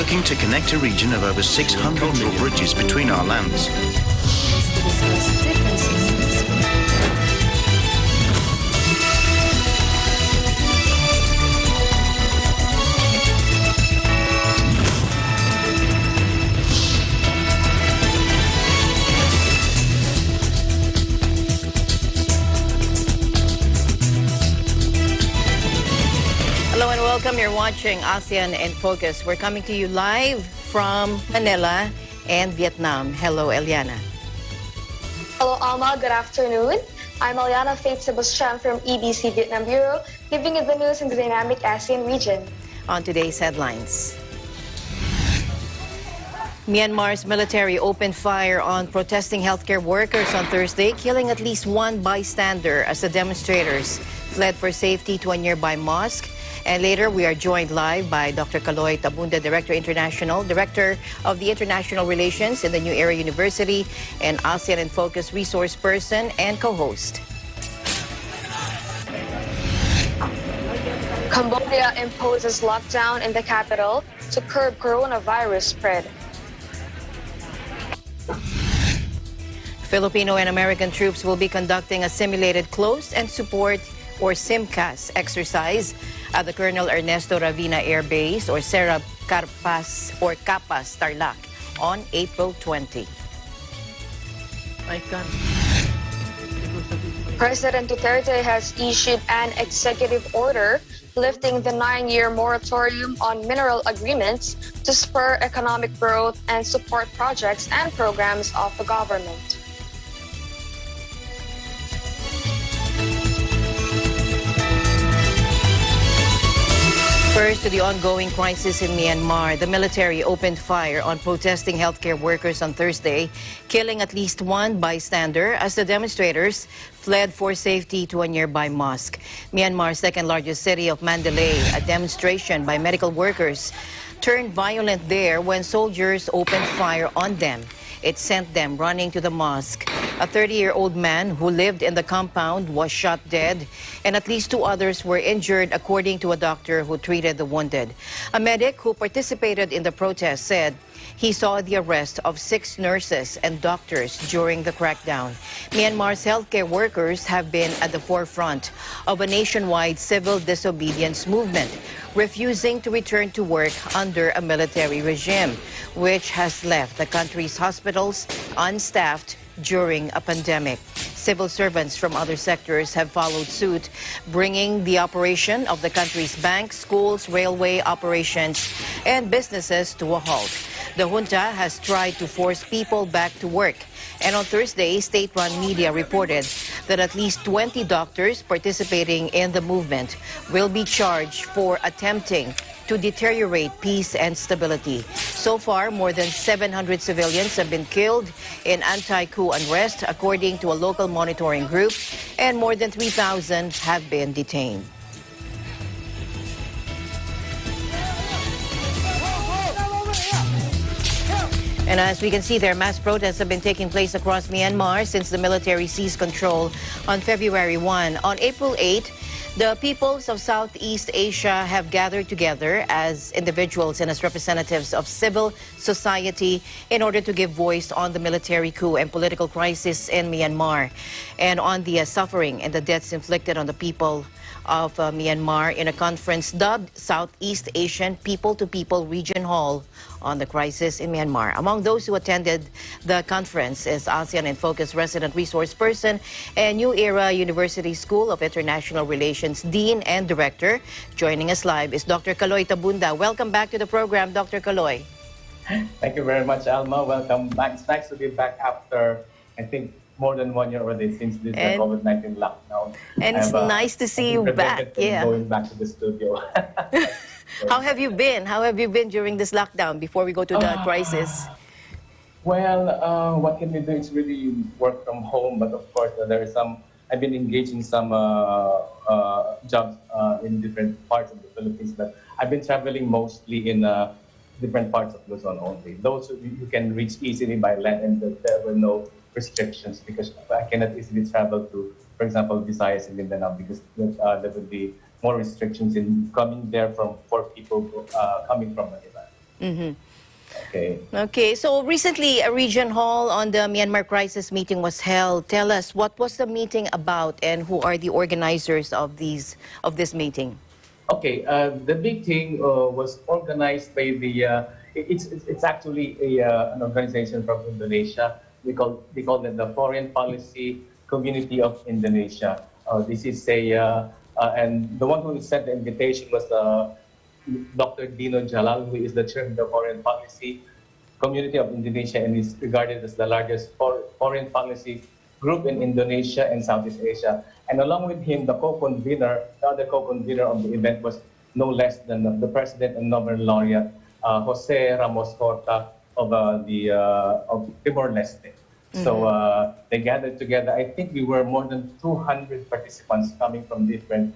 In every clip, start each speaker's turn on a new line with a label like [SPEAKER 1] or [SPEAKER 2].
[SPEAKER 1] looking to connect a region of over 600 million bridges between our lands.
[SPEAKER 2] Hello and welcome. You're watching ASEAN in Focus. We're coming to you live from Manila and Vietnam. Hello, Eliana.
[SPEAKER 3] Hello, Alma. Good afternoon. I'm Eliana Faith Sebastian from EBC Vietnam Bureau, giving you the news in the dynamic ASEAN region.
[SPEAKER 2] On today's headlines. Myanmar's military opened fire on protesting healthcare workers on Thursday, killing at least one bystander as the demonstrators fled for safety to a nearby mosque. And later, we are joined live by Dr. Kaloy Tabunda, Director of the International Relations in the New Era University, and ASEAN in Focus resource person and co-host.
[SPEAKER 3] Cambodia imposes lockdown in the capital to curb coronavirus spread.
[SPEAKER 2] Filipino and American troops will be conducting a simulated close and support or SIMCAS exercise at the Colonel Ernesto Ravina Air Base or Serra Capas Tarlac on April 20.
[SPEAKER 3] President Duterte has issued an executive order lifting the 9-year moratorium on mineral agreements to spur economic growth and support projects and programs of the government.
[SPEAKER 2] First, to the ongoing crisis in Myanmar. The military opened fire on protesting healthcare workers on Thursday, killing at least one bystander as the demonstrators fled for safety to a nearby mosque. Myanmar's second-largest city of Mandalay, a demonstration by medical workers turned violent there when soldiers opened fire on them. It sent them running to the mosque. A 30-year-old man who lived in the compound was shot dead, and at least 2 others were injured, according to a doctor who treated the wounded. A medic who participated in the protest said he saw the arrest of 6 nurses and doctors during the crackdown. Myanmar's healthcare workers have been at the forefront of a nationwide civil disobedience movement, refusing to return to work under a military regime, which has left the country's hospitals unstaffed during a pandemic. Civil servants from other sectors have followed suit, bringing the operation of the country's banks, schools, railway operations, and businesses to a halt. The junta has tried to force people back to work. And on Thursday, state-run media reported that at least 20 doctors participating in the movement will be charged for attempting to deteriorate peace and stability. So far, more than 700 civilians have been killed in anti-coup unrest, according to a local monitoring group, and more than 3,000 have been detained. And as we can see there, mass protests have been taking place across Myanmar since the military seized control on February 1. On April 8, the peoples of Southeast Asia have gathered together as individuals and as representatives of civil society in order to give voice on the military coup and political crisis in Myanmar, and on the suffering and the deaths inflicted on the people of Myanmar in a conference dubbed Southeast Asian People-to-People Region Hall on the crisis in Myanmar. Among those who attended the conference is ASEAN in Focus resident resource person and New Era University School of International Relations Dean and Director. Joining us live is Dr. Kaloy Tabunda. Welcome back to the program, Dr. Kaloy.
[SPEAKER 4] Thank you very much, Alma. Welcome back. It's nice to be back after, I think, more than 1 year already since this COVID-19 lockdown.
[SPEAKER 2] And it's nice to see you back. Yeah.
[SPEAKER 4] Going back to the studio.
[SPEAKER 2] How have you been? How have you been during this lockdown before we go to the crisis?
[SPEAKER 4] Well, what can we do? It's really work from home, but of course there is some. I've been engaged in some jobs in different parts of the Philippines, but I've been traveling mostly in different parts of Luzon only. Those you can reach easily by land, and there were no restrictions because I cannot easily travel to, for example, Visayas and Mindanao because there will be more restrictions in coming there for people coming from Manila. Okay.
[SPEAKER 2] Okay, so recently a region hall on the Myanmar crisis meeting was held. Tell us, what was the meeting about and who are the organizers of this meeting?
[SPEAKER 4] Okay, the meeting was organized by it's actually an organization from Indonesia. We call it the Foreign Policy Community of Indonesia. This is and the one who sent the invitation was Dr. Dino Jalal, who is the chair of the Foreign Policy Community of Indonesia and is regarded as the largest foreign policy group in Indonesia and Southeast Asia. And along with him, the other co-convener of the event was no less than the President and Nobel laureate, Jose Ramos Horta of Timor-Leste. So they gathered together. I think we were more than 200 participants coming from different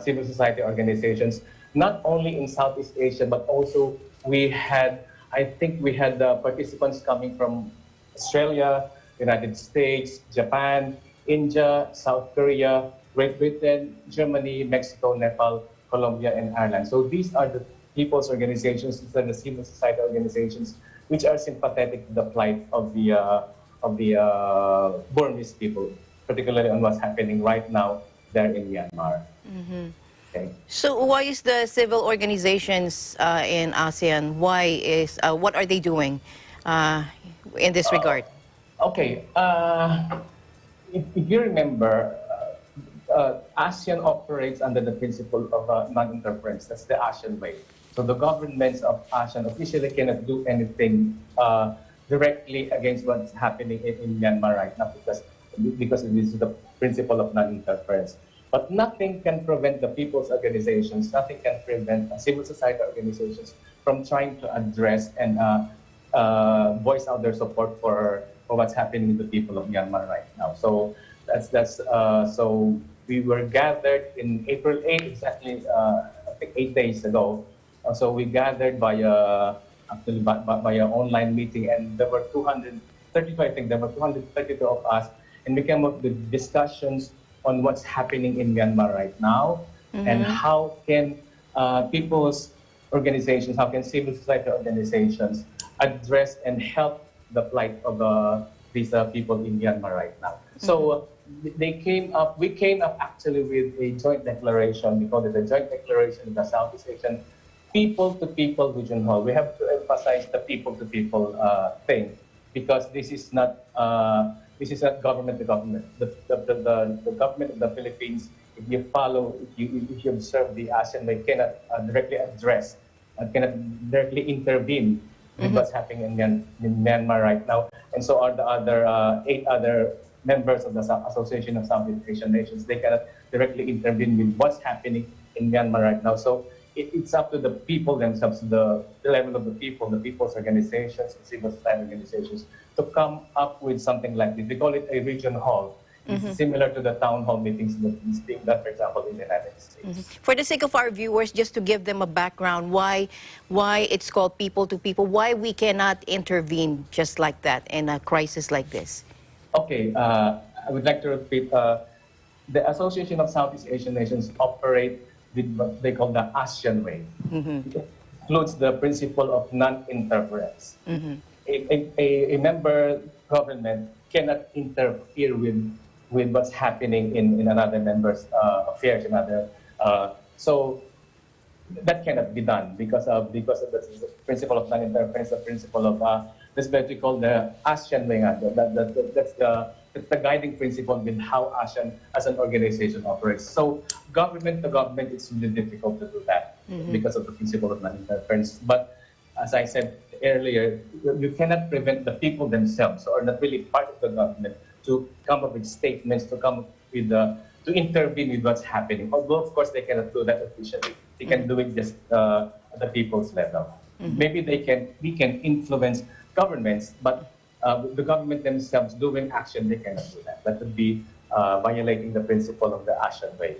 [SPEAKER 4] civil society organizations, not only in Southeast Asia, but also I think we had participants coming from Australia, United States, Japan, India, South Korea, Great Britain, Germany, Mexico, Nepal, Colombia, and Ireland. So these are the people's organizations, these are the civil society organizations which are sympathetic to the plight of the Burmese people, particularly on what's happening right now there in Myanmar. Okay.
[SPEAKER 2] So why is the civil organizations in ASEAN, what are they doing in this regard?
[SPEAKER 4] Okay, if you remember, ASEAN operates under the principle of non-interference. That's the ASEAN way. So the governments of ASEAN officially cannot do anything directly against what's happening in Myanmar right now because this is the principle of non-interference. But nothing can prevent the people's organizations, nothing can prevent civil society organizations from trying to address and voice out their support for what's happening with the people of Myanmar right now. So so we were gathered in April 8, exactly I think 8 days ago. So we gathered by an online meeting, and there were 232, I think there were 232 of us, and we came up with discussions on what's happening in Myanmar right now, and how can people's organizations, how can civil society organizations address and help the plight of these people in Myanmar right now. So we came up actually with a joint declaration. We call it a joint declaration of the Southeast Asian people-to-people region hall. We have to emphasize the people-to-people thing, because this is not government to government. The government of the Philippines, if you observe the ASEAN way, cannot directly address, cannot directly intervene with what's happening in Myanmar right now. And so are the other 8 other members of the Association of Southeast Asian Nations. They cannot directly intervene with what's happening in Myanmar right now. So it's up to the people themselves, the level of the people, the people's organizations, the civil society organizations, to come up with something like this. We call it a region hall. It's similar to the town hall meetings that is being done, for example, in the United States.
[SPEAKER 2] For the sake of our viewers, just to give them a background, why it's called people to people, why we cannot intervene just like that in a crisis like this?
[SPEAKER 4] Okay, I would like to repeat, the Association of Southeast Asian Nations operate with what they call the ASEAN way. It includes the principle of non-interference. A member government cannot interfere with what's happening in another member's affairs, so that cannot be done because of the principle of non-interference, the principle of this is what we call the ASEAN way. That's the guiding principle with how ASEAN as an organization operates. So government to government, it's really difficult to do that because of the principle of non-interference. But as I said earlier, you cannot prevent the people themselves, or not really part of the government, to come up with statements, to come up with to intervene with what's happening. Although, of course, they cannot do that officially. They can do it just at the people's level. Maybe we can influence governments, but the government themselves doing action, they cannot do that. That would be violating the principle of the ASEAN way.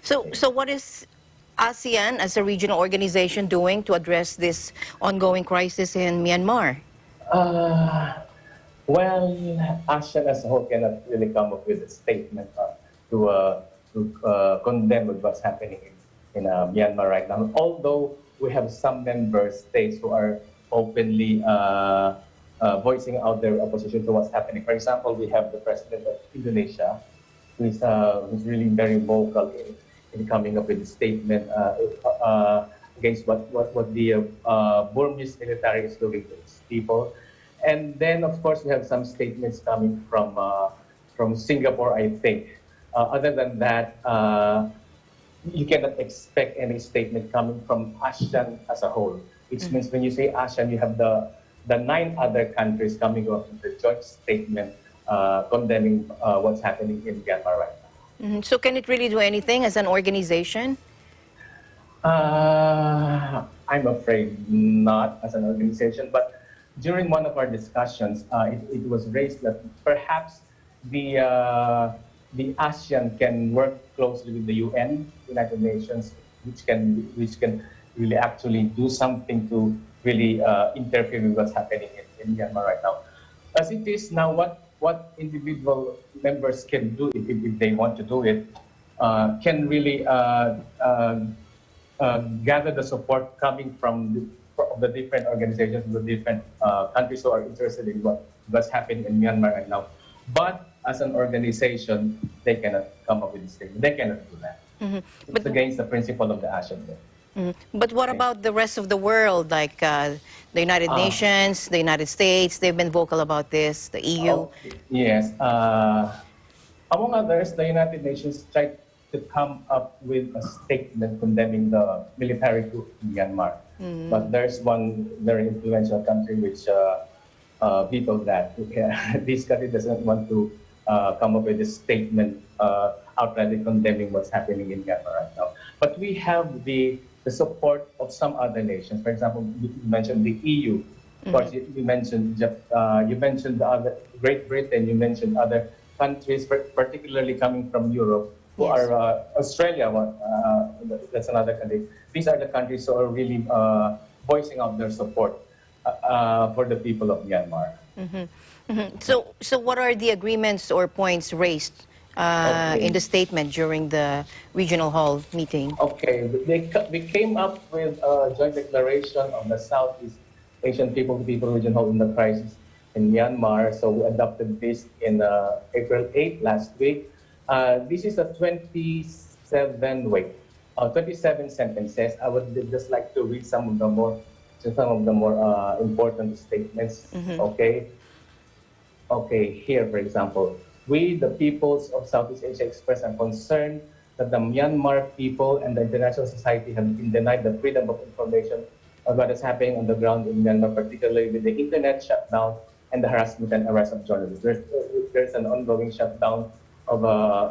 [SPEAKER 2] So what is ASEAN as a regional organization doing to address this ongoing crisis in Myanmar?
[SPEAKER 4] Well, ASEAN as a whole cannot really come up with a statement to condemn what's happening in Myanmar right now. Although we have some member states who are openly voicing out their opposition to what's happening. For example, we have the president of Indonesia, who's really very vocal in coming up with a statement against what the Burmese military is doing to its people. And then, of course, we have some statements coming from Singapore, I think. Other than that, you cannot expect any statement coming from ASEAN as a whole. Which means when you say ASEAN, you have the 9 other countries coming up with a joint statement condemning what's happening in Myanmar right now.
[SPEAKER 2] So can it really do anything as an organization?
[SPEAKER 4] I'm afraid not as an organization, but during one of our discussions, it was raised that perhaps the ASEAN can work closely with the UN, United Nations, which can really actually do something to really interfere with what's happening in Myanmar right now. As it is now, what individual members can do if they want to do it, can really gather the support coming from the different organizations, the different countries who are interested in what's happening in Myanmar right now. But as an organization, they cannot come up with a statement. They cannot do that. It's against the principle of the ASEAN.
[SPEAKER 2] But what about the rest of the world, like the United Nations, the United States? They've been vocal about this, the EU.
[SPEAKER 4] Yes. Among others, the United Nations tried to come up with a statement condemning the military coup in Myanmar. But there's one very influential country which vetoed that. This country doesn't want to come up with a statement outrightly condemning what's happening in Myanmar right now. But we have the support of some other nations. For example, you mentioned the EU. Of course, you mentioned the other Great Britain. You mentioned other countries, particularly coming from Europe, who are Australia. That's another country. These are the countries who are really voicing out their support for the people of Myanmar.
[SPEAKER 2] So what are the agreements or points raised in the statement during the regional hall meeting?
[SPEAKER 4] Okay, we came up with a joint declaration on the Southeast Asian people-to-people region hall in the crisis in Myanmar. So we adopted this in April 8 last week. This is a 27 sentences. I would just like to read some of the more important statements. Okay, here, for example, we, the peoples of Southeast Asia, express our concern that the Myanmar people and the international society have been denied the freedom of information on what is happening on the ground in Myanmar, particularly with the internet shutdown and the harassment and arrest of journalists. There's an ongoing shutdown of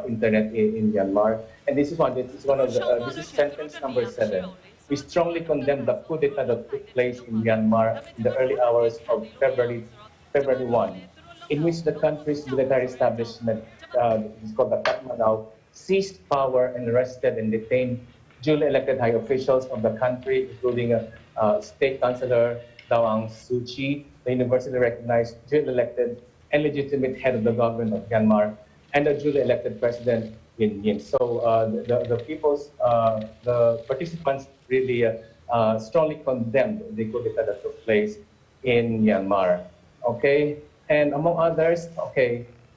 [SPEAKER 4] internet in Myanmar, and this is sentence number 7. We strongly condemn the coup d'etat that took place in Myanmar in the early hours of February 1. In which the country's military establishment, it's called the Kathmandu, seized power and arrested and detained duly elected high officials of the country, including State Councillor Daw Aung Suu Kyi, the universally recognized duly elected and legitimate head of the government of Myanmar, and the duly elected President Win Myint. So the participants really strongly condemned the coup d'etat that took place in Myanmar. Okay. And among others,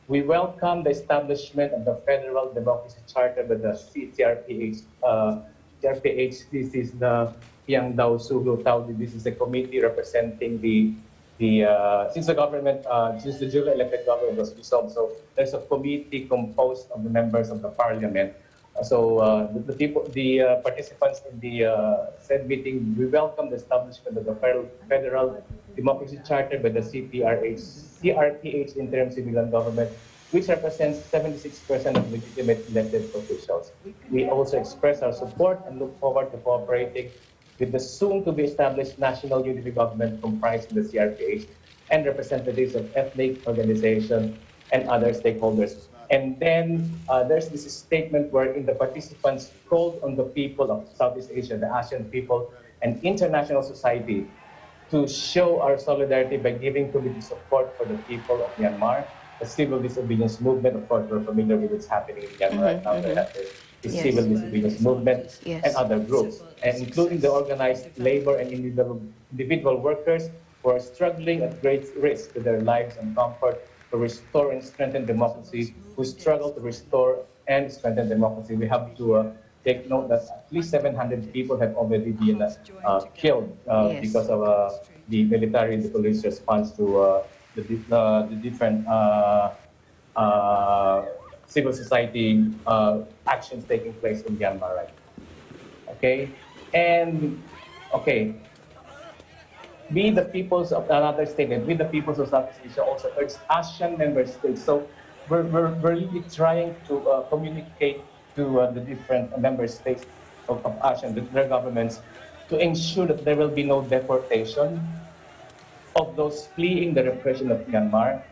[SPEAKER 4] we welcome the establishment of the Federal Democracy Charter by the CRPH. This is the Piang Dao Sulu Tau. This is a committee representing since the duly elected government was dissolved. So there's a committee composed of the members of the parliament. So the participants in the said meeting, we welcome the establishment of the Federal Democracy Charter by the CRPH interim civilian government, which represents 76% of legitimate elected officials. We also express our support and look forward to cooperating with the soon-to-be established National Unity Government comprising the CRPH and representatives of ethnic organizations and other stakeholders. And then there's this statement wherein the participants called on the people of Southeast Asia, the ASEAN people, and international society to show our solidarity by giving community support for the people of Myanmar the civil disobedience movement. Of course, we're familiar with what's happening in Myanmar right now. They have the
[SPEAKER 2] Yes.
[SPEAKER 4] civil disobedience movement
[SPEAKER 2] Yes.
[SPEAKER 4] and other groups, and including the organized labor and individual workers who are struggling at great risk to their lives and comfort to restore and strengthen democracy, who struggle to restore and strengthen democracy. We have to take note that at least 700 people have already been killed
[SPEAKER 2] Yes.
[SPEAKER 4] because of the military and the police response to the different civil society actions taking place in Myanmar right now. Okay, and okay, we the peoples of another statement, we the peoples of Southeast Asia also urge ASEAN member states. So we're really trying to communicate to the different member states of ASEAN, their governments, to ensure that there will be no deportation of those fleeing the repression of Myanmar.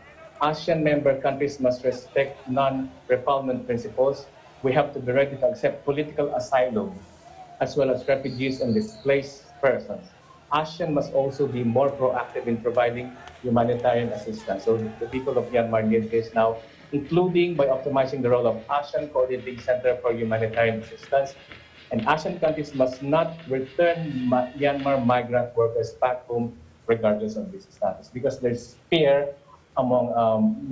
[SPEAKER 4] ASEAN member countries must respect non-refoulement principles. We have to be ready to accept political asylum, as well as refugees and displaced persons. ASEAN must also be more proactive in providing humanitarian assistance. So the people of Myanmar need this now, including by optimizing the role of ASEAN Coordinating Center for Humanitarian Assistance. And ASEAN countries must not return Myanmar migrant workers back home regardless of visa status, because there's fear among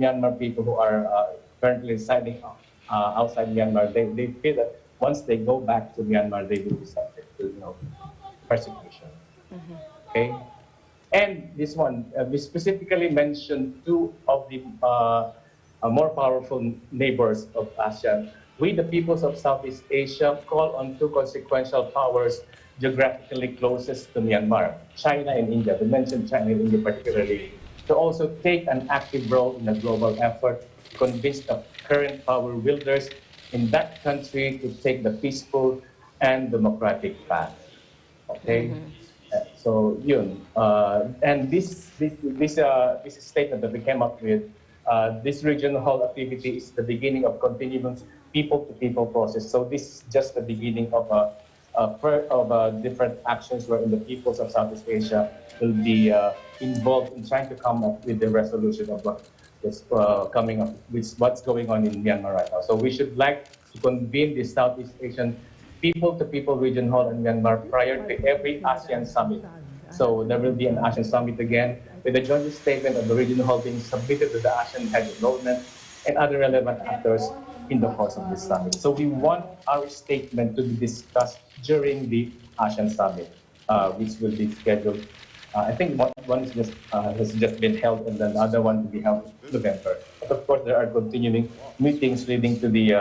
[SPEAKER 4] Myanmar people who are currently residing outside Myanmar. They feel that once they go back to Myanmar, they will be subject to persecution. Okay, and this one we specifically mentioned two of the more powerful neighbors of ASEAN. We, the peoples of Southeast Asia, call on two consequential powers geographically closest to Myanmar, China and India. We mentioned China and India particularly, to also take an active role in a global effort to convince the current power wielders in that country to take the peaceful and democratic path. Okay, so yun, and this statement that we came up with, this regional hall activity is the beginning of continuous people-to-people process. So this is just the beginning of different actions wherein the peoples of Southeast Asia will be involved in trying to come up with the resolution of what is coming up with what's going on in Myanmar right now. So we should like to convene the Southeast Asian people-to-people region hall in Myanmar prior to every ASEAN summit. So there will be an ASEAN summit again with a joint statement of the regional hall being submitted to the ASEAN head enrollment and other relevant actors in the course of this summit. So we want our statement to be discussed during the ASEAN summit, which will be scheduled. I think one is has just been held, and then the other one to be held in November. But of course, there are continuing meetings leading to the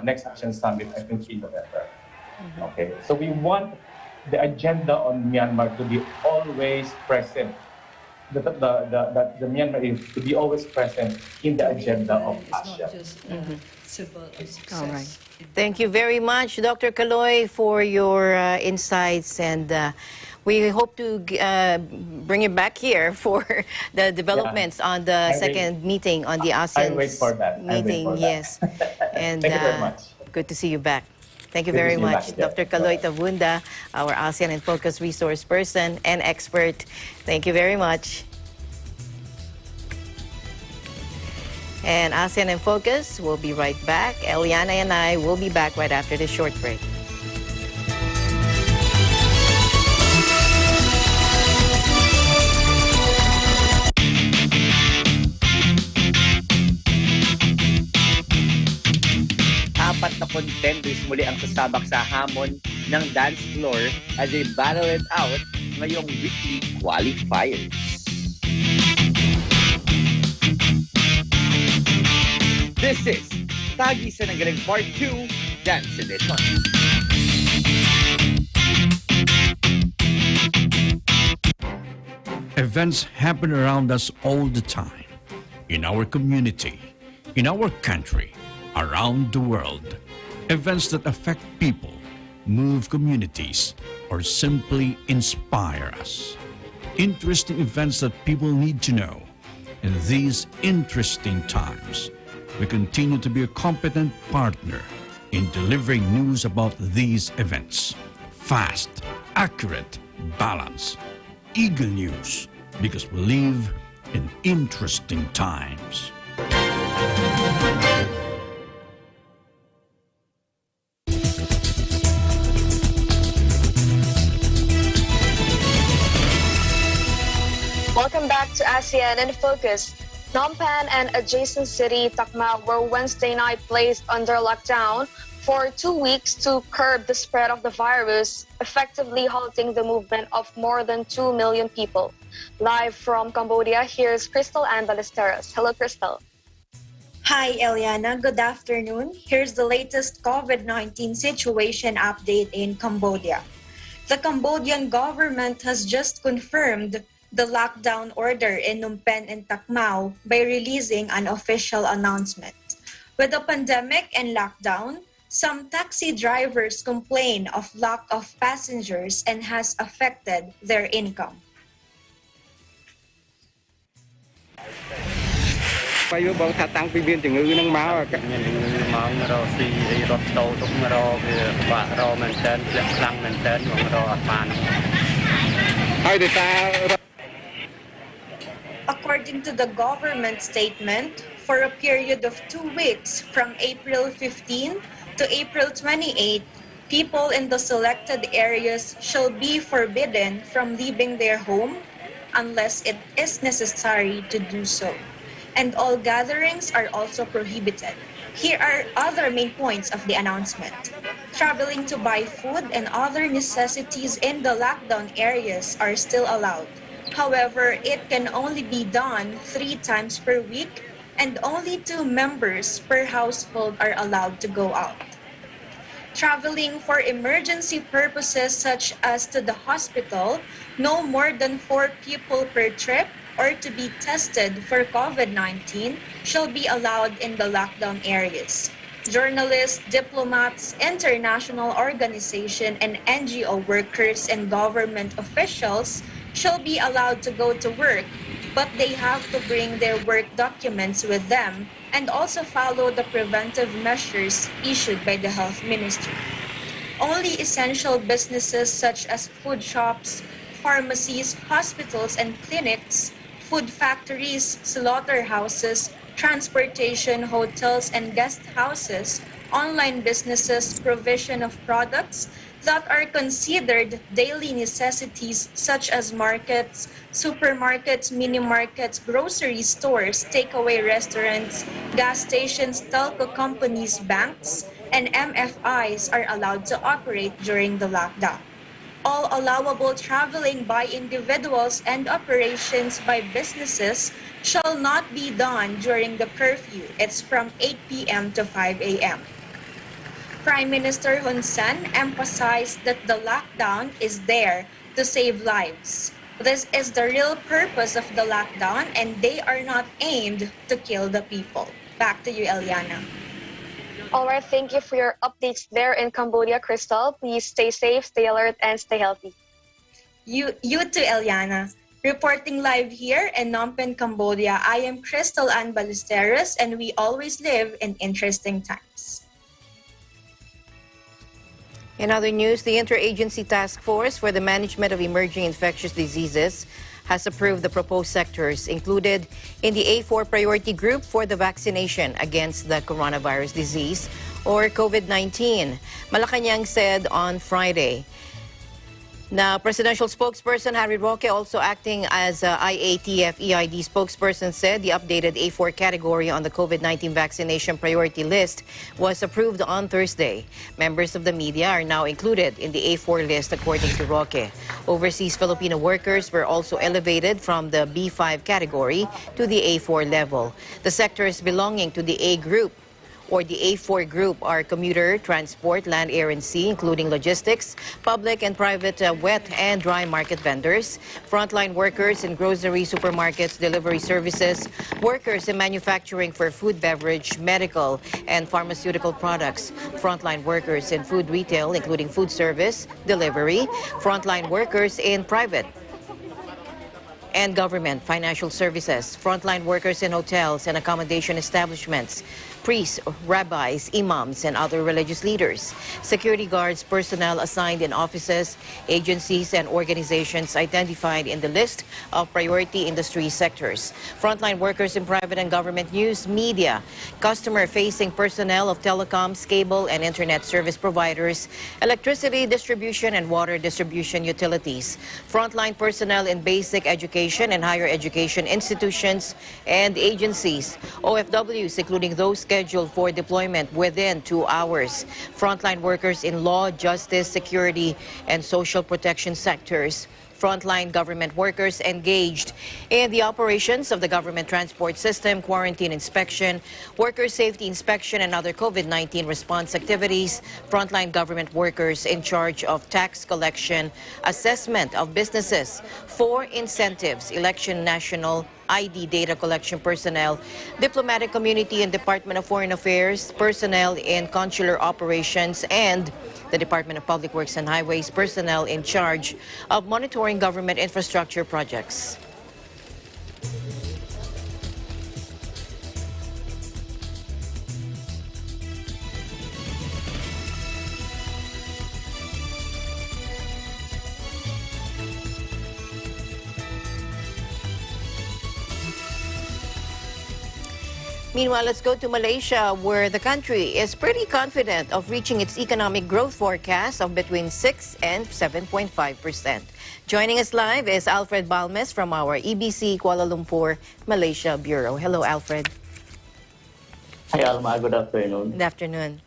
[SPEAKER 4] next ASEAN summit, I think, in November. Okay, so we want the agenda on Myanmar to be always present. The Myanmar is to be always present in the agenda of ASEAN.
[SPEAKER 2] All right. Thank you very much, Dr. Kaloy, for your insights, and we hope to bring you back here for the developments on the second meeting on the ASEAN
[SPEAKER 4] I'll wait for that.
[SPEAKER 2] meeting. Yes, and
[SPEAKER 4] Thank you very much.
[SPEAKER 2] Good to see you back. Thank you
[SPEAKER 4] Good to
[SPEAKER 2] very
[SPEAKER 4] see you
[SPEAKER 2] much,
[SPEAKER 4] back
[SPEAKER 2] Dr.
[SPEAKER 4] again.
[SPEAKER 2] Kaloy Tavunda, our ASEAN and Focus resource person and expert. Thank you very much. And ASEAN and Focus will be right back. Eliana and I will be back right after this short break.
[SPEAKER 5] Apat na contenders muli ang sasabak sa hamon ng dance floor as they battle it out ngayong weekly qualifiers. This is Tagisan ng Galing Part 2 Dance Edition.
[SPEAKER 6] Events happen around us all the time, in our community, in our country, around the world. Events that affect people, move communities, or simply inspire us. Interesting events that people need to know. In these interesting times, we continue to be a competent partner in delivering news about these events. Fast, accurate, balanced. Eagle News, because we live in interesting times.
[SPEAKER 3] Welcome back to ASEAN in Focus. Phnom Penh and adjacent city Takma were Wednesday night placed under lockdown for 2 weeks to curb the spread of the virus, effectively halting the movement of more than 2 million people. Live from Cambodia, here's Crystal Ann Ballesteros. Hello, Crystal.
[SPEAKER 7] Hi, Eliana. Good afternoon. Here's the latest COVID-19 situation update in Cambodia. The Cambodian government has just confirmed the lockdown order in Phnom Penh and Takmau by releasing an official announcement. With the pandemic and lockdown, some taxi drivers complain of lack of passengers and has affected their income. According to the government statement, for a period of 2 weeks from April 15 to April 28, people in the selected areas shall be forbidden from leaving their home unless it is necessary to do so. And all gatherings are also prohibited. Here are other main points of the announcement. Traveling to buy food and other necessities in the lockdown areas are still allowed. However, it can only be done 3 times per week, and only 2 members per household are allowed to go out. Traveling for emergency purposes such as to the hospital, no more than 4 people per trip, or to be tested for COVID-19 shall be allowed in the lockdown areas. Journalists, diplomats, international organization, and NGO workers and government officials shall be allowed to go to work, but they have to bring their work documents with them and also follow the preventive measures issued by the Health Ministry. Only essential businesses such as food shops, pharmacies, hospitals and clinics, food factories, slaughterhouses, transportation, hotels and guest houses, online businesses, provision of products that are considered daily necessities such as markets, supermarkets, mini-markets, grocery stores, takeaway restaurants, gas stations, telco companies, banks, and MFIs are allowed to operate during the lockdown. All allowable traveling by individuals and operations by businesses shall not be done during the curfew. It's from 8 p.m. to 5 a.m. Prime Minister Hun Sen emphasized that the lockdown is there to save lives. This is the real purpose of the lockdown, and they are not aimed to kill the people. Back to you, Eliana.
[SPEAKER 3] All right, thank you for your updates there in Cambodia, Crystal. Please stay safe, stay alert, and stay healthy.
[SPEAKER 7] You too, Eliana. Reporting live here in Phnom Penh, Cambodia, I am Crystal Ann Ballesteros, and we always live in interesting times.
[SPEAKER 2] In other news, the Interagency Task Force for the Management of Emerging Infectious Diseases has approved the proposed sectors included in the A4 priority group for the vaccination against the coronavirus disease or COVID-19. Malacanang said on Friday. Now, presidential spokesperson Harry Roque, also acting as IATF EID spokesperson, said the updated A4 category on the COVID-19 vaccination priority list was approved on Thursday. Members of the media are now included in the A4 list, according to Roque. Overseas Filipino workers were also elevated from the B5 category to the A4 level. The sectors belonging to the A group or the A4 group are commuter, transport, land, air, and sea, including logistics, public and private wet and dry market vendors, frontline workers in grocery, supermarkets, delivery services, workers in manufacturing for food, beverage, medical, and pharmaceutical products, frontline workers in food retail, including food service, delivery, frontline workers in private and government, financial services, frontline workers in hotels and accommodation establishments, priests, rabbis, imams, and other religious leaders, security guards, personnel assigned in offices, agencies, and organizations identified in the list of priority industry sectors, frontline workers in private and government news, media, customer-facing personnel of telecoms, cable, and internet service providers, electricity distribution and water distribution utilities, frontline personnel in basic education and higher education institutions and agencies, OFWs, including those scheduled for deployment within 2 hours, frontline workers in law, justice, security, and social protection sectors, frontline government workers engaged in the operations of the government transport system, quarantine inspection, worker safety inspection, and other COVID-19 response activities, frontline government workers in charge of tax collection, assessment of businesses, for incentives, election national ID data collection personnel, diplomatic community and Department of Foreign Affairs, personnel in consular operations, and the Department of Public Works and Highways personnel in charge of monitoring government infrastructure projects. Meanwhile, let's go to Malaysia, where the country is pretty confident of reaching its economic growth forecast of between 6 and 7.5%. Joining us live is Alfred Balmes from our EBC Kuala Lumpur, Malaysia Bureau. Hello, Alfred.
[SPEAKER 8] Hi, Alma. Good afternoon.
[SPEAKER 2] Good afternoon.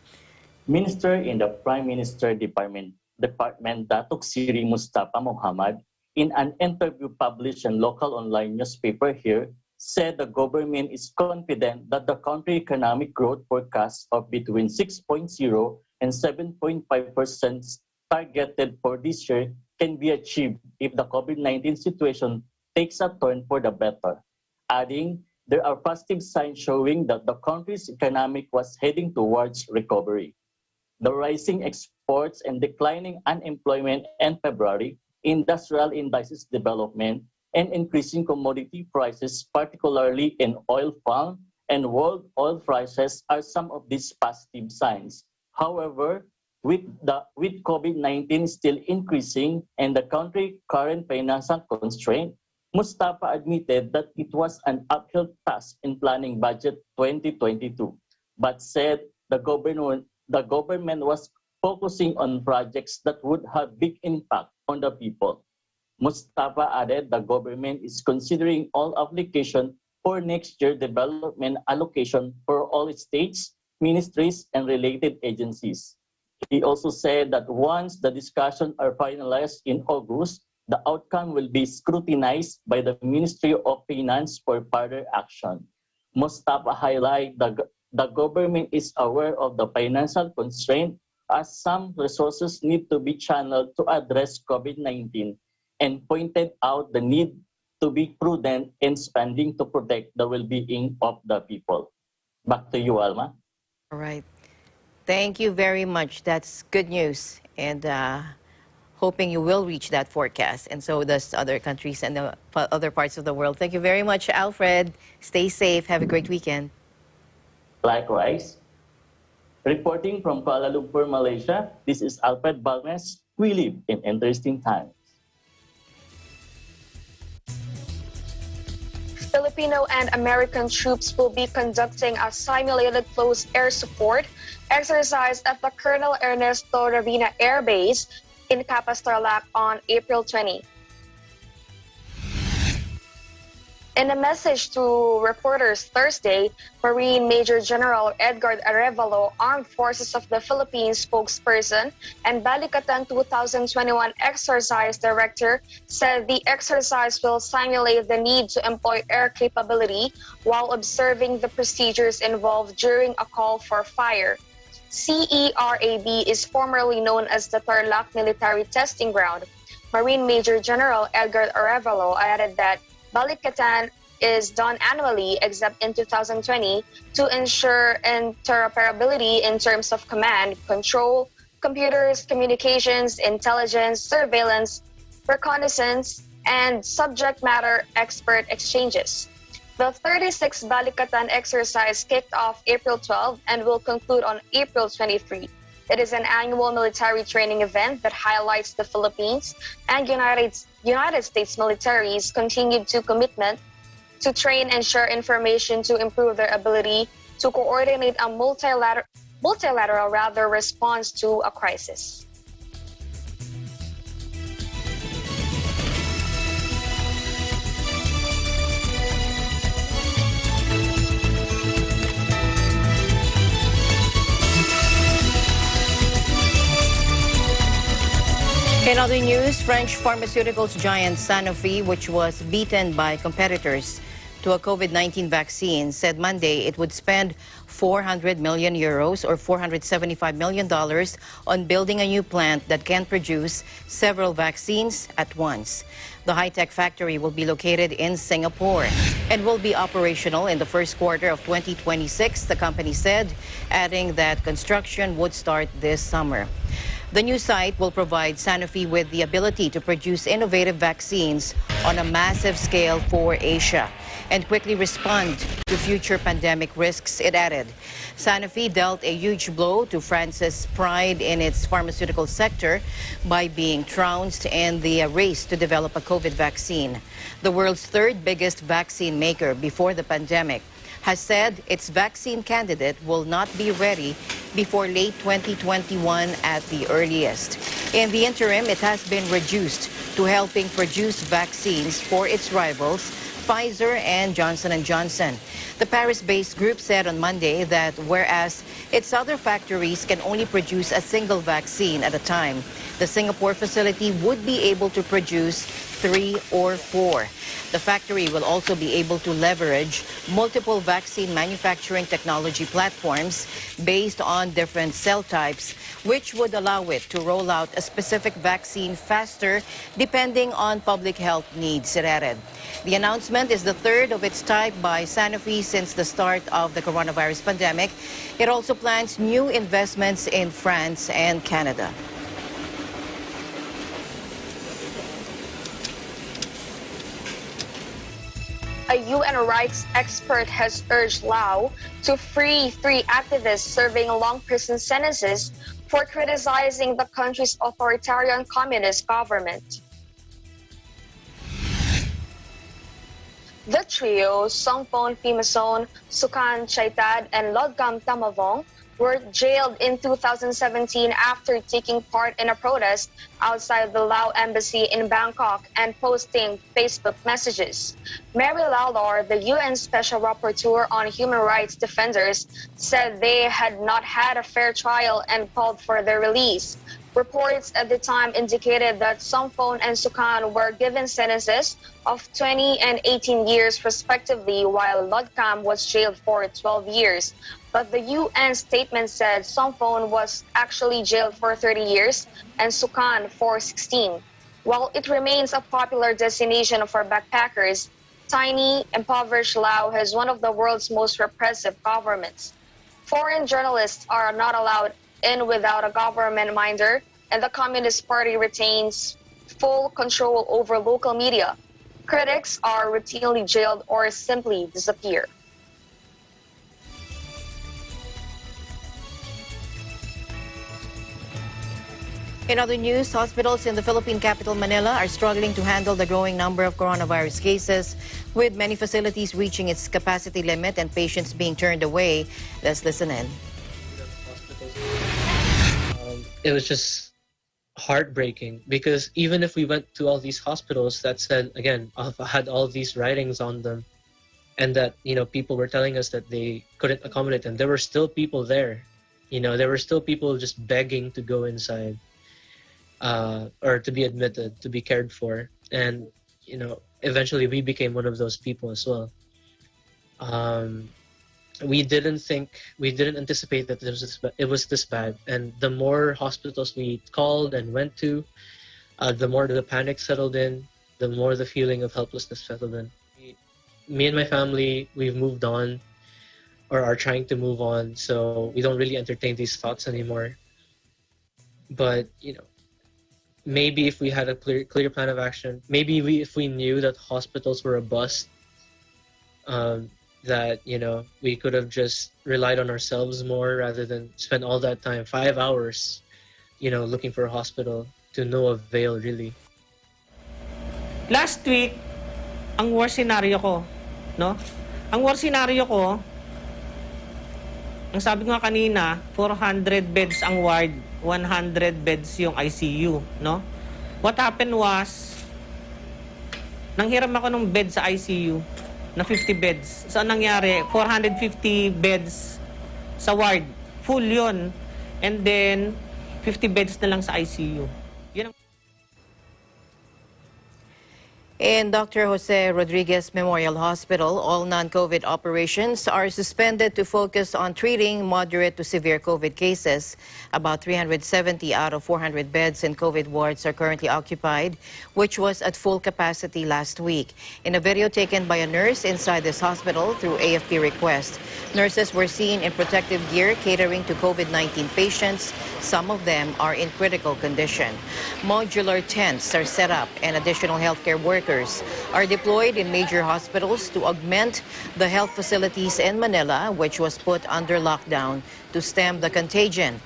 [SPEAKER 8] Minister in the Prime Minister Department, Datuk Seri Mustafa Mohamad, in an interview published in local online newspaper here, said the government is confident that the country economic growth forecast of between 6.0 and 7.5% targeted for this year can be achieved if the COVID-19 situation takes a turn for the better. Adding, there are positive signs showing that the country's economic was heading towards recovery. The rising exports and declining unemployment in February, industrial indices development, and increasing commodity prices, particularly in oil palm and world oil prices, are some of these positive signs. However, with COVID-19 still increasing and the country's current financial constraint, Mustafa admitted that it was an uphill task in planning budget 2022, but said the government was focusing on projects that would have big impact on the people. Mustafa added the government is considering all applications for next year development allocation for all states, ministries, and related agencies. He also said that once the discussions are finalized in August, the outcome will be scrutinized by the Ministry of Finance for further action. Mustafa highlighted the government is aware of the financial constraint as some resources need to be channeled to address COVID-19 and pointed out the need to be prudent in spending to protect the well-being of the people. Back to you, Alma.
[SPEAKER 2] All right. Thank you very much. That's good news. And hoping you will reach that forecast. And so does other countries and the other parts of the world. Thank you very much, Alfred. Stay safe. Have a great weekend.
[SPEAKER 8] Likewise. Reporting from Kuala Lumpur, Malaysia, this is Alfred Balmes. We live in interesting times.
[SPEAKER 3] Filipino and American troops will be conducting a simulated close air support exercise at the Colonel Ernesto Ravina Air Base in Capas Tarlac on April 20. In a message to reporters Thursday, Marine Major General Edgar Arevalo, Armed Forces of the Philippines spokesperson and Balikatan 2021 exercise director, said the exercise will simulate the need to employ air capability while observing the procedures involved during a call for fire. CERAB is formerly known as the Tarlac Military Testing Ground. Marine Major General Edgar Arevalo added that Balikatan is done annually except in 2020 to ensure interoperability in terms of command, control, computers, communications, intelligence, surveillance, reconnaissance, and subject matter expert exchanges. The 36th Balikatan exercise kicked off April 12 and will conclude on April 23. It is an annual military training event that highlights the Philippines and United States military's continued commitment to train and share information to improve their ability to coordinate a multilateral response to a crisis.
[SPEAKER 2] In other news, French pharmaceuticals giant Sanofi, which was beaten by competitors to a COVID-19 vaccine, said Monday it would spend 400 million euros or $475 million on building a new plant that can produce several vaccines at once. The high-tech factory will be located in Singapore and will be operational in the first quarter of 2026, the company said, adding that construction would start this summer. The new site will provide Sanofi with the ability to produce innovative vaccines on a massive scale for Asia and quickly respond to future pandemic risks, it added. Sanofi dealt a huge blow to France's pride in its pharmaceutical sector by being trounced in the race to develop a COVID vaccine. The world's third biggest vaccine maker before the pandemic has said its vaccine candidate will not be ready before late 2021 at the earliest. In the interim, it has been reduced to helping produce vaccines for its rivals, Pfizer and Johnson & Johnson. The Paris-based group said on Monday that whereas its other factories can only produce a single vaccine at a time, the Singapore facility would be able to produce 3 or 4. The factory will also be able to leverage multiple vaccine manufacturing technology platforms based on different cell types, which would allow it to roll out a specific vaccine faster depending on public health needs, it added. The announcement is the third of its type by Sanofi since the start of the coronavirus pandemic. It also plans new investments in France and Canada.
[SPEAKER 3] A UN rights expert has urged Laos to free 3 activists serving long prison sentences for criticizing the country's authoritarian communist government. The trio, Songpon Pimason, Sukan Chaitad, and Lodgam Tamavong, were jailed in 2017 after taking part in a protest outside the Laos embassy in Bangkok and posting Facebook messages. Mary Lalor, the UN Special Rapporteur on Human Rights Defenders, said they had not had a fair trial and called for their release. Reports at the time indicated that Songpon and Sukan were given sentences of 20 and 18 years respectively, while Lodgam was jailed for 12 years. But the UN statement said Songpon was actually jailed for 30 years and Sukan for 16. While it remains a popular destination for backpackers, tiny, impoverished Laos has one of the world's most repressive governments. Foreign journalists are not allowed in without a government minder, and the Communist Party retains full control over local media. Critics are routinely jailed or simply disappear.
[SPEAKER 2] In other news, hospitals in the Philippine capital Manila are struggling to handle the growing number of coronavirus cases, with many facilities reaching its capacity limit and patients being turned away. Let's listen in.
[SPEAKER 9] It was just heartbreaking because even if we went to all these hospitals that said, again, had all these writings on them, and that, people were telling us that they couldn't accommodate them, there were still people there. There were still people just begging to go inside. Or to be admitted, to be cared for. And, eventually we became one of those people as well. We didn't anticipate that it was this bad. And the more hospitals we called and went to, the more the panic settled in, the more the feeling of helplessness settled in. Me and my family, we've moved on, or are trying to move on, so we don't really entertain these thoughts anymore. But, maybe if we had a clear plan of action, maybe if we knew that hospitals were a bust, that we could have just relied on ourselves more rather than spend all that time, 5 hours, looking for a hospital to no avail really.
[SPEAKER 10] Last week, ang worst scenario ko, no? Ang worst scenario ko, ang sabi ko nga kanina, 400 beds ang ward, 100 beds yung ICU, no? What happened was, nanghiram ako ng bed sa ICU na 50 beds. So, anong nangyari? 450 beds sa ward. Full yun. And then, 50 beds na lang sa ICU. Yun ang...
[SPEAKER 2] In Dr. Jose Rodriguez Memorial Hospital, all non-COVID operations are suspended to focus on treating moderate to severe COVID cases. About 370 out of 400 beds in COVID wards are currently occupied, which was at full capacity last week. In a video taken by a nurse inside this hospital through AFP request, nurses were seen in protective gear catering to COVID-19 patients. Some of them are in critical condition. Modular tents are set up and additional healthcare workers are deployed in major hospitals to augment the health facilities in Manila, which was put under lockdown to stem the contagion.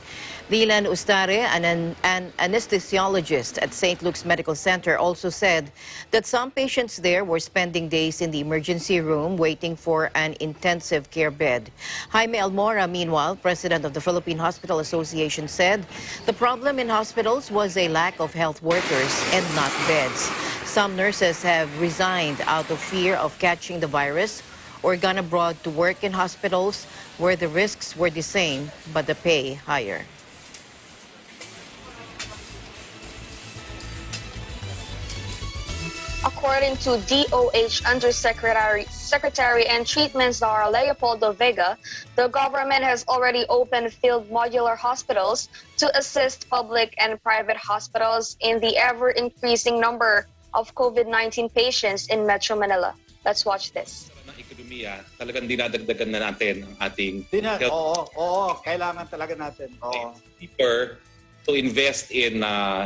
[SPEAKER 2] Lilan Ustare, an anesthesiologist at St. Luke's Medical Center, also said that some patients there were spending days in the emergency room waiting for an intensive care bed. Jaime Almora, meanwhile, president of the Philippine Hospital Association, said the problem in hospitals was a lack of health workers and not beds. Some nurses have resigned out of fear of catching the virus or gone abroad to work in hospitals where the risks were the same but the pay higher.
[SPEAKER 3] According to DOH Secretary and Treatment Czar Leopoldo Vega, the government has already opened field modular hospitals to assist public and private hospitals in the ever-increasing number of COVID-19 patients in Metro Manila. Let's watch this.
[SPEAKER 11] Ng ekonomiya, talagang dinadagdagan na natin ang ating
[SPEAKER 12] kailangan talaga natin.
[SPEAKER 11] Cheaper to invest in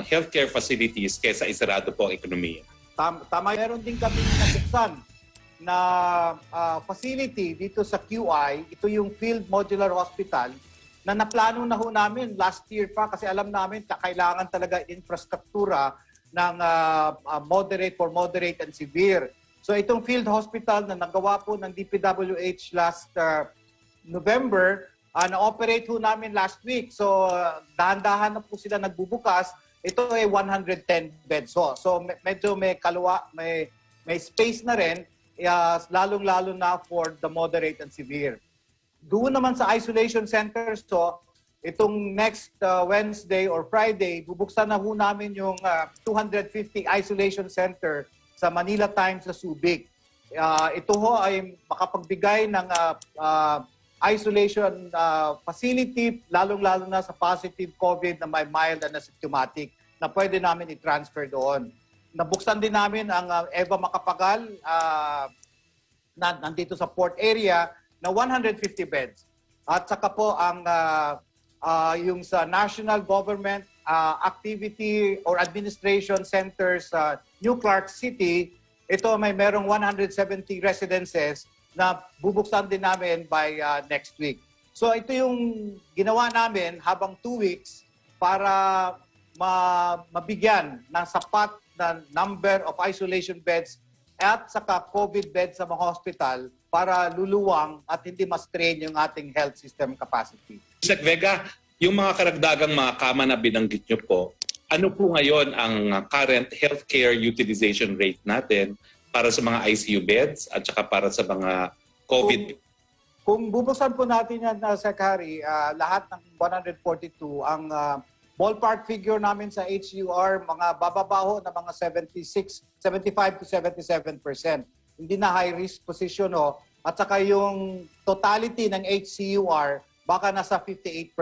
[SPEAKER 11] healthcare facilities kaysa isarado po ang ekonomiya.
[SPEAKER 12] Tama, meron din kami nabuksan na facility dito sa QI. Ito yung Field Modular Hospital na naplano na ho namin last year pa kasi alam namin kailangan talaga infrastruktura ng moderate and severe. So itong field hospital na nagawa po ng DPWH last November, na-operate ho namin last week. So dahan-dahan na po sila nagbubukas. Ito ay 110 beds. So medyo may may space na rin, lalong-lalo na for the moderate and severe. Doon naman sa isolation centers, itong next Wednesday or Friday, bubuksan na ho namin yung 250 isolation center sa Manila Times sa Subic. Ito ho ay makapagbigay ng isolation facility, lalong-lalo na sa positive COVID na may mild and asymptomatic na pwede namin i-transfer doon. Nabuksan din namin ang Eva Macapagal na nandito sa port area na 150 beds. At saka po ang yung sa National Government Activity or Administration Center sa New Clark City, ito may merong 170 residences na bubuksan din namin by next week. So ito yung ginawa namin habang 2 weeks para mabigyan ng sapat na number of isolation beds at saka COVID beds sa mga hospital para luluwang at hindi ma-strain yung ating health system capacity.
[SPEAKER 11] Sec Vega, yung mga karagdagang mga kama na binanggit nyo po, ano po ngayon ang current healthcare utilization rate natin para sa mga ICU beds at saka para sa mga COVID?
[SPEAKER 12] Kung bubuksan po natin yan, Secretary, lahat ng 142, ang ballpark figure namin sa HUR, mga bababaho na mga 75 to 77%. Hindi na high-risk position. At saka yung totality ng HCUR, baka nasa 58%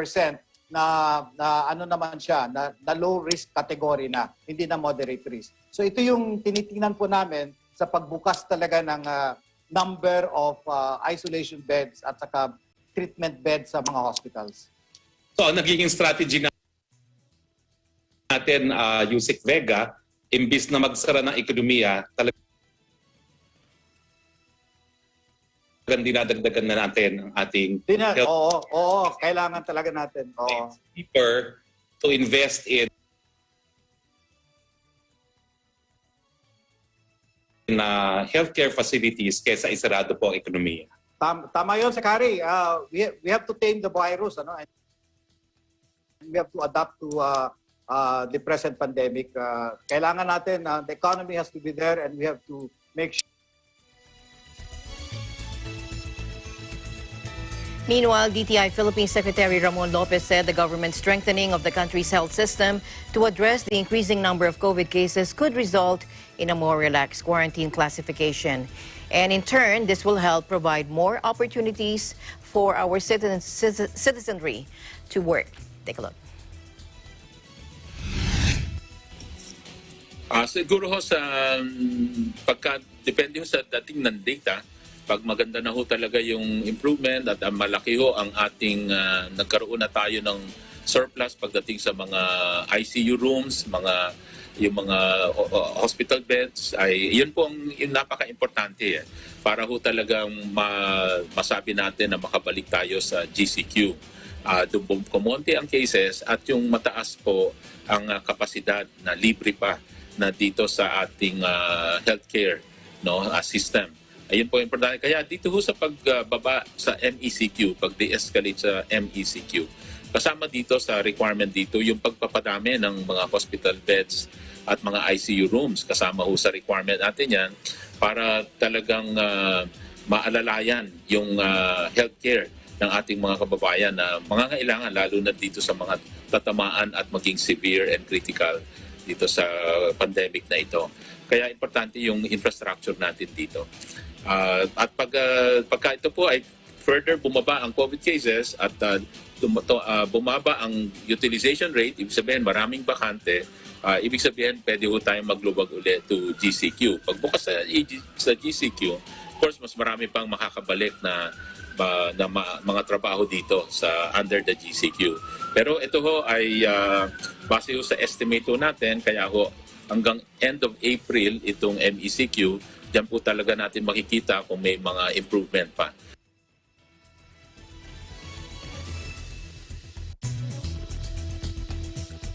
[SPEAKER 12] na ano naman siya, na low-risk category na, hindi na moderate risk. So ito yung tinitingnan po namin sa pagbukas talaga ng number of isolation beds at saka treatment beds sa mga hospitals.
[SPEAKER 11] So, nagiging strategy natin, Yusek Vega, imbis na magsara ng ekonomiya, talagang dinadagdagan na natin ang ating
[SPEAKER 12] Oo, kailangan talaga natin. Oo.
[SPEAKER 11] Cheaper to invest in healthcare facilities kaysa isarado po ang ekonomiya.
[SPEAKER 12] Tama yun, Sakari. We have to tame the virus. Ano? And we have to adapt to the present pandemic. Kailangan natin, the economy has to be there and we have to make sure.
[SPEAKER 2] Meanwhile, DTI Philippine Secretary Ramon Lopez said the government's strengthening of the country's health system to address the increasing number of COVID cases could result in a more relaxed quarantine classification. And in turn, this will help provide more opportunities for our citizenry to work. Take a look.
[SPEAKER 13] Siguro ho sa depende ho sa dating ng data, pag maganda na ho talaga yung improvement at malaki ho ang ating nagkaroon na tayo ng surplus pagdating sa mga ICU rooms, yung mga hospital beds, ay yun po yung napaka-importante para ho talagang masabi natin na makabalik tayo sa GCQ. Kumonti ang cases at yung mataas po ang kapasidad na libre pa na dito sa ating healthcare system. Ayun po importante. Kaya dito ho sa pagbaba sa MECQ, pag-de-escalate sa MECQ, kasama dito sa requirement dito yung pagpapadami ng mga hospital beds at mga ICU rooms. Kasama ho sa requirement natin yan para talagang maalalayan yung healthcare ng ating mga kababayan na mangangailangan lalo na dito sa mga tatamaan at maging severe and critical dito sa pandemic na ito. Kaya importante yung infrastructure natin dito. At pagka ito po ay further bumaba ang COVID cases at bumaba ang utilization rate, ibig sabihin maraming bakante, ibig sabihin pwede ho tayong maglubag ulit to GCQ. Pag bukas sa GCQ, of course mas marami pang makakabalik na mga trabaho dito sa under the GCQ. Pero ito ho ay base ho sa estimate ho natin, kaya ho hanggang end of April itong MECQ, diyan po talaga natin makikita kung may mga improvement pa.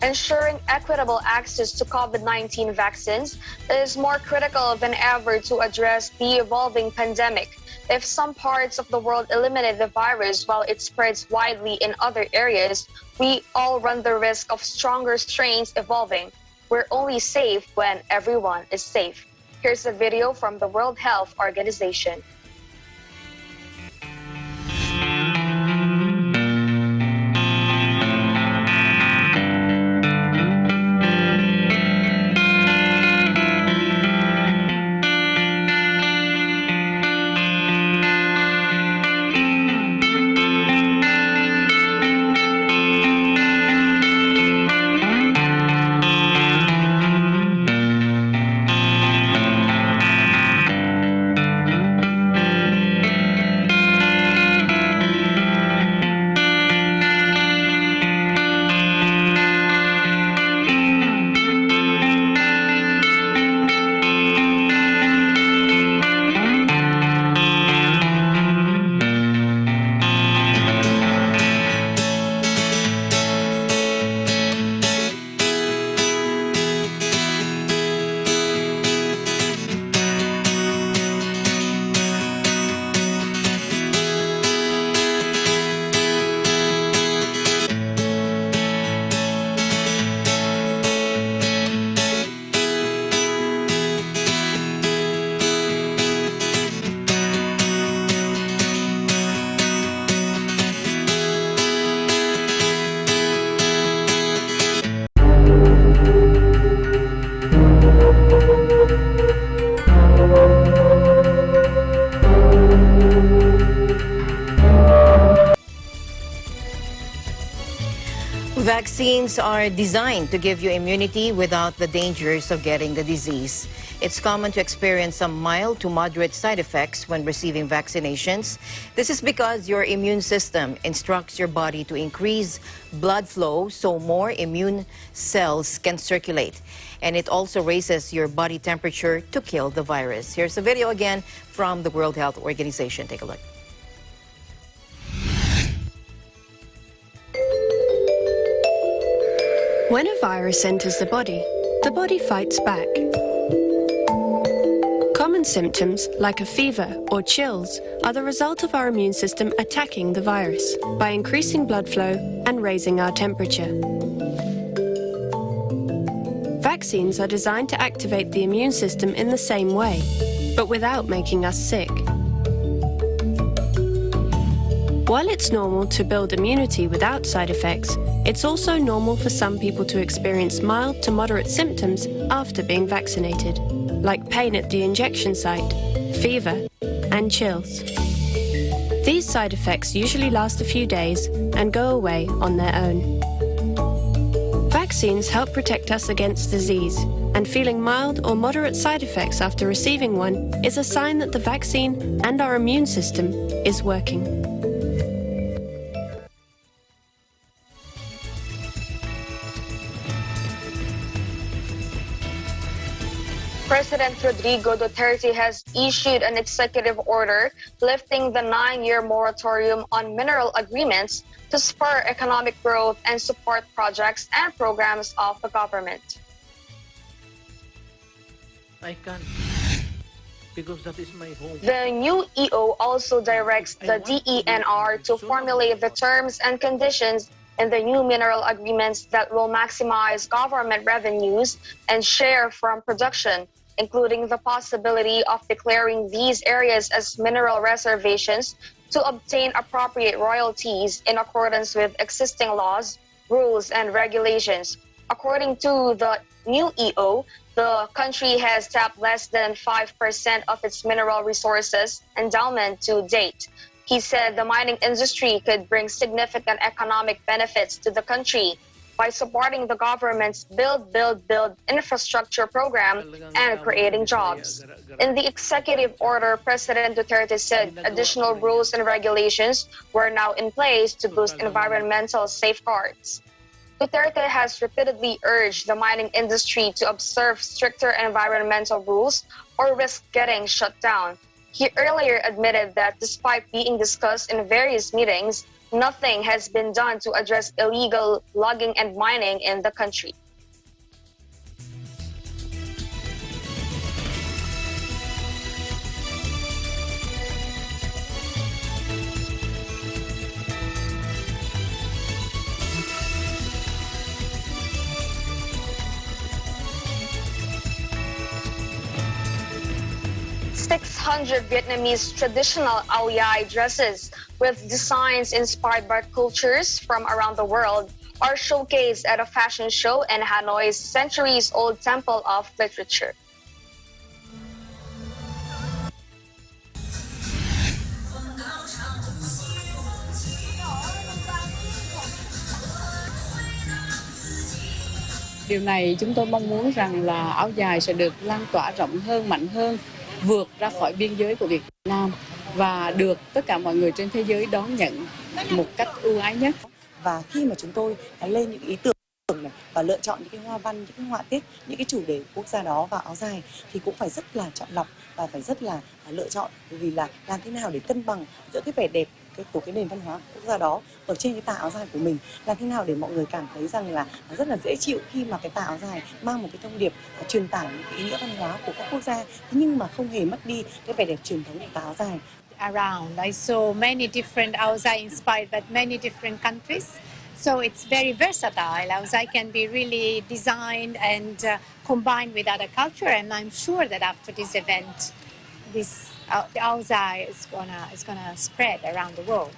[SPEAKER 3] Ensuring equitable access to COVID-19 vaccines is more critical than ever to address the evolving pandemic. If some parts of the world eliminate the virus while it spreads widely in other areas, we all run the risk of stronger strains evolving. We're only safe when everyone is safe. Here's a video from the World Health Organization.
[SPEAKER 2] Vaccines are designed to give you immunity without the dangers of getting the disease. It's common to experience some mild to moderate side effects when receiving vaccinations. This is because your immune system instructs your body to increase blood flow so more immune cells can circulate. And it also raises your body temperature to kill the virus. Here's a video again from the World Health Organization. Take a look.
[SPEAKER 14] When a virus enters the body fights back. Common symptoms, like a fever or chills, are the result of our immune system attacking the virus by increasing blood flow and raising our temperature. Vaccines are designed to activate the immune system in the same way, but without making us sick. While it's normal to build immunity without side effects, it's also normal for some people to experience mild to moderate symptoms after being vaccinated, like pain at the injection site, fever, and chills. These side effects usually last a few days and go away on their own. Vaccines help protect us against disease, and feeling mild or moderate side effects after receiving one is a sign that the vaccine and our immune system is working.
[SPEAKER 3] President Rodrigo Duterte has issued an executive order lifting the 9-year moratorium on mineral agreements to spur economic growth and support projects and programs of the government.
[SPEAKER 10] I can't, because that is my home.
[SPEAKER 3] The new EO also directs the DENR to formulate the terms and conditions in the new mineral agreements that will maximize government revenues and share from production, including the possibility of declaring these areas as mineral reservations to obtain appropriate royalties in accordance with existing laws, rules, and regulations. According to the new EO, the country has tapped less than 5% of its mineral resources endowment to date. He said the mining industry could bring significant economic benefits to the country by supporting the government's Build infrastructure program and creating jobs. In the executive order, President Duterte said additional rules and regulations were now in place to boost environmental safeguards. Duterte has repeatedly urged the mining industry to observe stricter environmental rules or risk getting shut down. He earlier admitted that despite being discussed in various meetings, nothing has been done to address illegal logging and mining in the country. Vietnamese traditional ao dai dresses with designs inspired by cultures from around the world are showcased at a fashion show in Hanoi's centuries-old Temple of Literature.
[SPEAKER 15] Điều này chúng tôi mong muốn rằng là áo dài sẽ được lan tỏa rộng hơn, mạnh hơn, vượt ra khỏi biên giới của Việt Nam và được tất cả mọi người trên thế giới đón nhận một cách ưu ái nhất.
[SPEAKER 16] Và khi mà chúng tôi lên những ý tưởng này và lựa chọn những cái hoa văn, những cái họa tiết, những cái chủ đề quốc gia đó vào áo dài thì cũng phải rất là chọn lọc và phải rất là lựa chọn, bởi vì là làm thế nào để cân bằng giữa cái vẻ đẹp của cái nền văn hóa quốc gia đó ở trên cái tà áo dài của mình, làm thế nào để mọi người cảm thấy rằng là rất là dễ chịu khi mà cái tà áo dài mang một cái thông điệp truyền tải những cái ý nghĩa văn hóa của các quốc gia, nhưng mà không hề mất đi cái vẻ đẹp truyền thống của tà áo dài.
[SPEAKER 17] Around, I saw many different ao dai inspired by many different countries. So it's very versatile. Ao dai can be really designed and combined with other culture, and I'm sure that after this event, the ao dai is gonna spread around the world.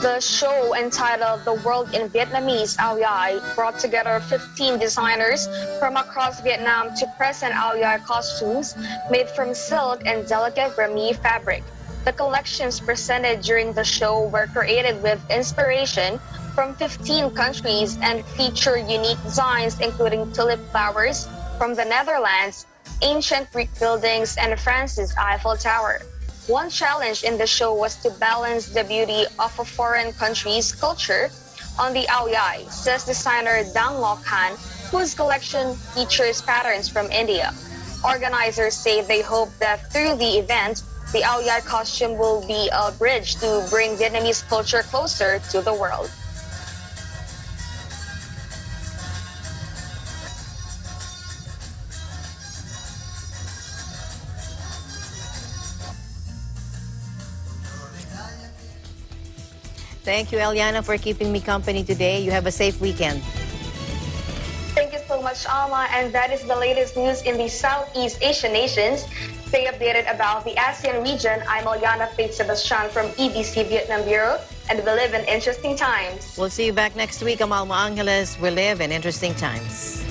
[SPEAKER 3] The show, entitled The World in Vietnamese Ao Dai, brought together 15 designers from across Vietnam to present Ao Dai costumes made from silk and delicate Burmese fabric. The collections presented during the show were created with inspiration from 15 countries and feature unique designs including tulip flowers from the Netherlands, ancient Greek buildings, and France's Eiffel Tower. One challenge in the show was to balance the beauty of a foreign country's culture on the Ao Yai, says designer Dang Lo Khan, whose collection features patterns from India. Organizers say they hope that through the event, the Ao Yai costume will be a bridge to bring Vietnamese culture closer to the world.
[SPEAKER 2] Thank you, Eliana, for keeping me company today. You have a safe weekend.
[SPEAKER 3] Thank you so much, Alma. And that is the latest news in the Southeast Asian nations. Stay updated about the ASEAN region. I'm Eliana Faith Sebastian from EBC Vietnam Bureau, and we live in interesting times.
[SPEAKER 2] We'll see you back next week. I'm Alma Angeles. We live in interesting times.